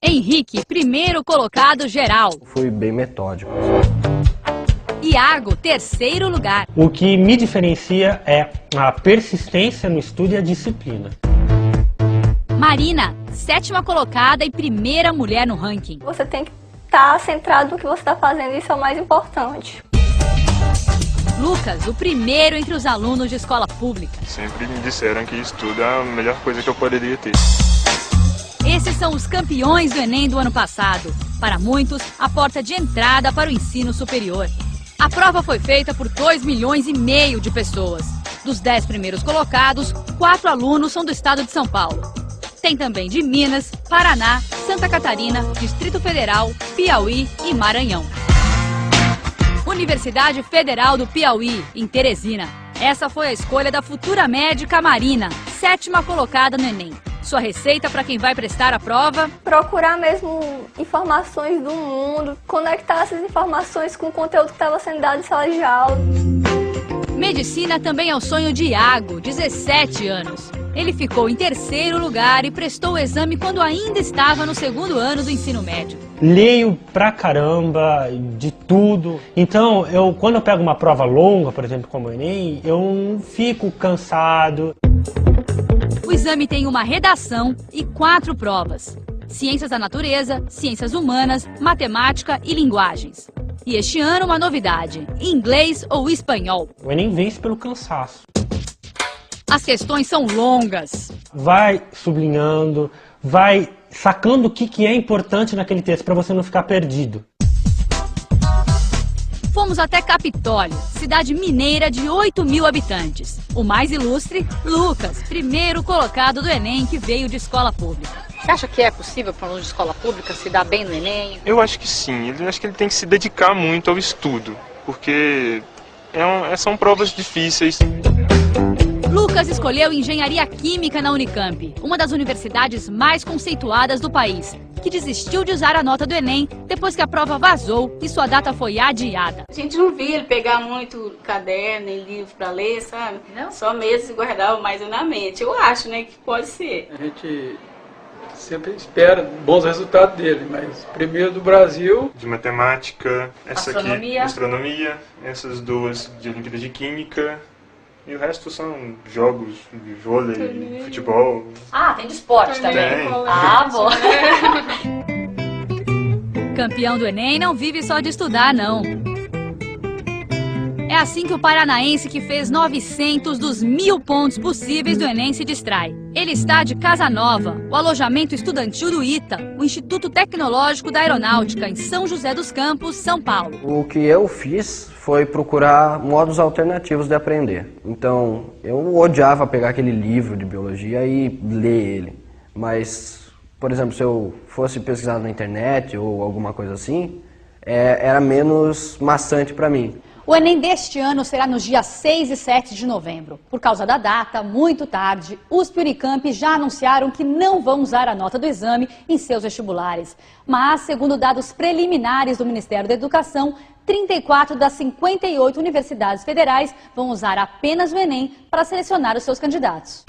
Henrique, primeiro colocado geral. Fui bem metódico. Iago, terceiro lugar. O que me diferencia é a persistência no estudo e a disciplina. Marina, sétima colocada e primeira mulher no ranking. Você tem que estar centrado no que você está fazendo, isso é o mais importante. Lucas, o primeiro entre os alunos de escola pública. Sempre me disseram que estudo é a melhor coisa que eu poderia ter. Esses são os campeões do Enem do ano passado. Para muitos, a porta de entrada para o ensino superior. A prova foi feita por 2,5 milhões de pessoas. Dos 10 primeiros colocados, 4 alunos são do estado de São Paulo. Tem também de Minas, Paraná, Santa Catarina, Distrito Federal, Piauí e Maranhão. Universidade Federal do Piauí, em Teresina. Essa foi a escolha da futura médica Marina, sétima colocada no Enem. Sua receita para quem vai prestar a prova? Procurar mesmo informações do mundo, conectar essas informações com o conteúdo que estava sendo dado em sala de aula. Medicina também é o sonho de Iago, 17 anos. Ele ficou em terceiro lugar e prestou o exame quando ainda estava no segundo ano do ensino médio. Leio pra caramba, de tudo. Então, quando eu pego uma prova longa, por exemplo, como o Enem, eu não fico cansado. O exame tem uma redação e 4 provas. Ciências da natureza, ciências humanas, matemática e linguagens. E este ano uma novidade, inglês ou espanhol. O Enem vence pelo cansaço. As questões são longas. Vai sublinhando, vai sacando o que é importante naquele texto para você não ficar perdido. Fomos até Capitólio, cidade mineira de 8.000 habitantes. O mais ilustre, Lucas, primeiro colocado do Enem que veio de escola pública. Você acha que é possível para um aluno de escola pública se dar bem no Enem? Eu acho que sim, eu acho que ele tem que se dedicar muito ao estudo, porque são provas difíceis. Lucas escolheu Engenharia Química na Unicamp, uma das universidades mais conceituadas do país, que desistiu de usar a nota do Enem depois que a prova vazou e sua data foi adiada. A gente não via ele pegar muito caderno e livro para ler, sabe? Não? Só mesmo se guardava mais na mente. Eu acho, né, que pode ser. A gente sempre espera bons resultados dele, mas primeiro do Brasil. De matemática, essa astronomia. Aqui, astronomia, essas duas de Olimpíada de Química. E o resto são jogos de vôlei, futebol. Ah, tem de esporte também. Tem. Ah, bom. Campeão do Enem não vive só de estudar, não. É assim que o paranaense que fez 900 dos 1.000 pontos possíveis do Enem se distrai. Ele está de Casa Nova, o alojamento estudantil do ITA, o Instituto Tecnológico da Aeronáutica, em São José dos Campos, São Paulo. O que eu fiz foi procurar modos alternativos de aprender. Então, eu odiava pegar aquele livro de biologia e ler ele. Mas, por exemplo, se eu fosse pesquisar na internet ou alguma coisa assim, era menos maçante para mim. O Enem deste ano será nos dias 6 e 7 de novembro. Por causa da data, muito tarde, USP e Unicamp já anunciaram que não vão usar a nota do exame em seus vestibulares. Mas, segundo dados preliminares do Ministério da Educação, 34 das 58 universidades federais vão usar apenas o Enem para selecionar os seus candidatos.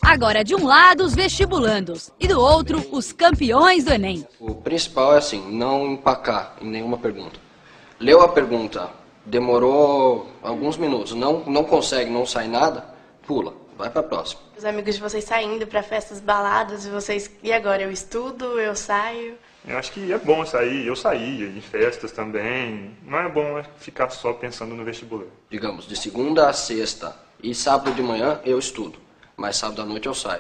Agora, de um lado, os vestibulandos e do outro, os campeões do Enem. O principal é assim, não empacar em nenhuma pergunta. Leu a pergunta, demorou alguns minutos, não consegue, não sai nada, pula, vai para a próxima. Os amigos de vocês saindo para festas, baladas, e agora? Eu estudo, eu saio? Eu acho que é bom sair, eu saía em festas também. Não é bom ficar só pensando no vestibular. Digamos, de segunda a sexta e sábado de manhã eu estudo, mas sábado à noite eu saio.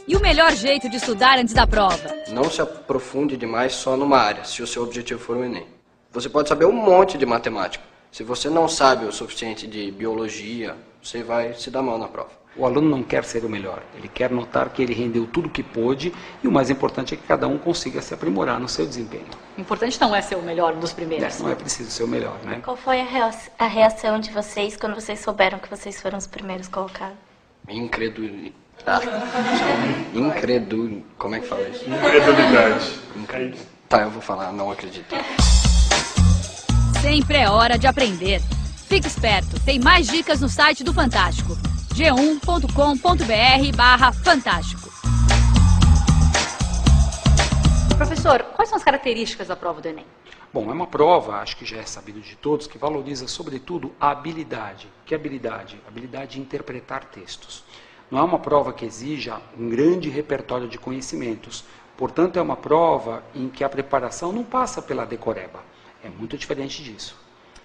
E o melhor jeito de estudar antes da prova? Não se aprofunde demais só numa área, se o seu objetivo for o Enem. Você pode saber um monte de matemática. Se você não sabe o suficiente de biologia, você vai se dar mal na prova. O aluno não quer ser o melhor, ele quer notar que ele rendeu tudo o que pôde e o mais importante é que cada um consiga se aprimorar no seu desempenho. O importante não é ser o melhor dos primeiros. Não é preciso ser o melhor, né? Qual foi a reação de vocês quando vocês souberam que vocês foram os primeiros colocados? Incredulidade. Como é que fala isso? Incredulidade. Tá, eu vou falar, não acredito. Sempre é hora de aprender. Fique esperto, tem mais dicas no site do Fantástico. g1.com.br/fantástico. Professor, quais são as características da prova do Enem? Bom, é uma prova, acho que já é sabido de todos, que valoriza, sobretudo, a habilidade. Que habilidade? A habilidade de interpretar textos. Não é uma prova que exija um grande repertório de conhecimentos. Portanto, é uma prova em que a preparação não passa pela decoreba. É muito diferente disso.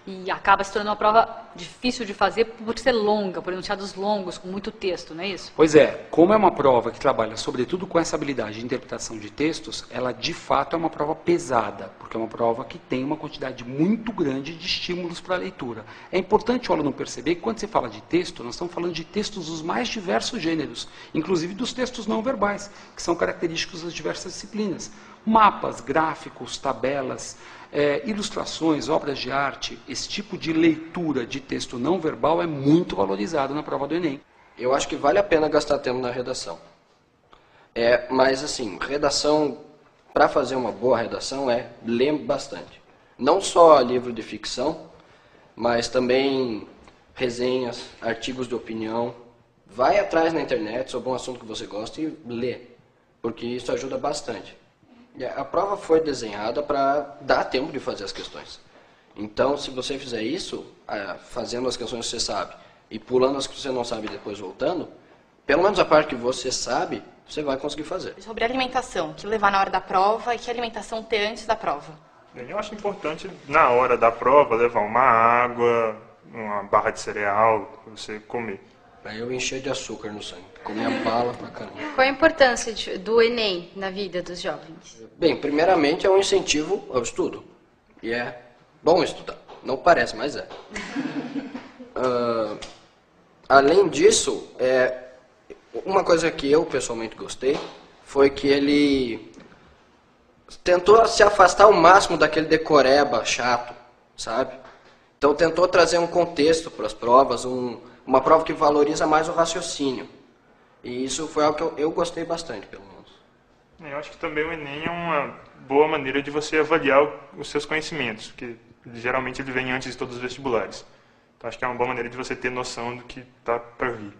E acaba se tornando uma prova difícil de fazer por ser longa, por enunciados longos, com muito texto, não é isso? Pois é, como é uma prova que trabalha sobretudo com essa habilidade de interpretação de textos, ela de fato é uma prova pesada, porque é uma prova que tem uma quantidade muito grande de estímulos para a leitura. É importante o aluno perceber que quando se fala de texto, nós estamos falando de textos dos mais diversos gêneros, inclusive dos textos não verbais, que são característicos das diversas disciplinas. Mapas, gráficos, tabelas, ilustrações, obras de arte, esse tipo de leitura de texto não verbal é muito valorizado na prova do Enem. Eu acho que vale a pena gastar tempo na redação. Mas assim, redação, para fazer uma boa redação ler bastante. Não só livro de ficção, mas também resenhas, artigos de opinião. Vai atrás na internet sobre um assunto que você gosta e lê, porque isso ajuda bastante. A prova foi desenhada para dar tempo de fazer as questões. Então, se você fizer isso, fazendo as questões que você sabe e pulando as que você não sabe e depois voltando, pelo menos a parte que você sabe, você vai conseguir fazer. Sobre alimentação, que levar na hora da prova e que alimentação ter antes da prova? Eu acho importante, na hora da prova, levar uma água, uma barra de cereal para você comer. Para eu encher de açúcar no sangue, comer bala pra caramba. Qual a importância do Enem na vida dos jovens? Bem, primeiramente é um incentivo ao estudo. E é bom estudar. Não parece, mas é. Além disso, uma coisa que eu pessoalmente gostei foi que ele tentou se afastar ao máximo daquele decoreba chato, sabe? Então tentou trazer um contexto para as provas, uma prova que valoriza mais o raciocínio. E isso foi algo que eu gostei bastante, pelo menos. Eu acho que também o Enem é uma boa maneira de você avaliar os seus conhecimentos, porque geralmente ele vem antes de todos os vestibulares. Então acho que é uma boa maneira de você ter noção do que está para vir.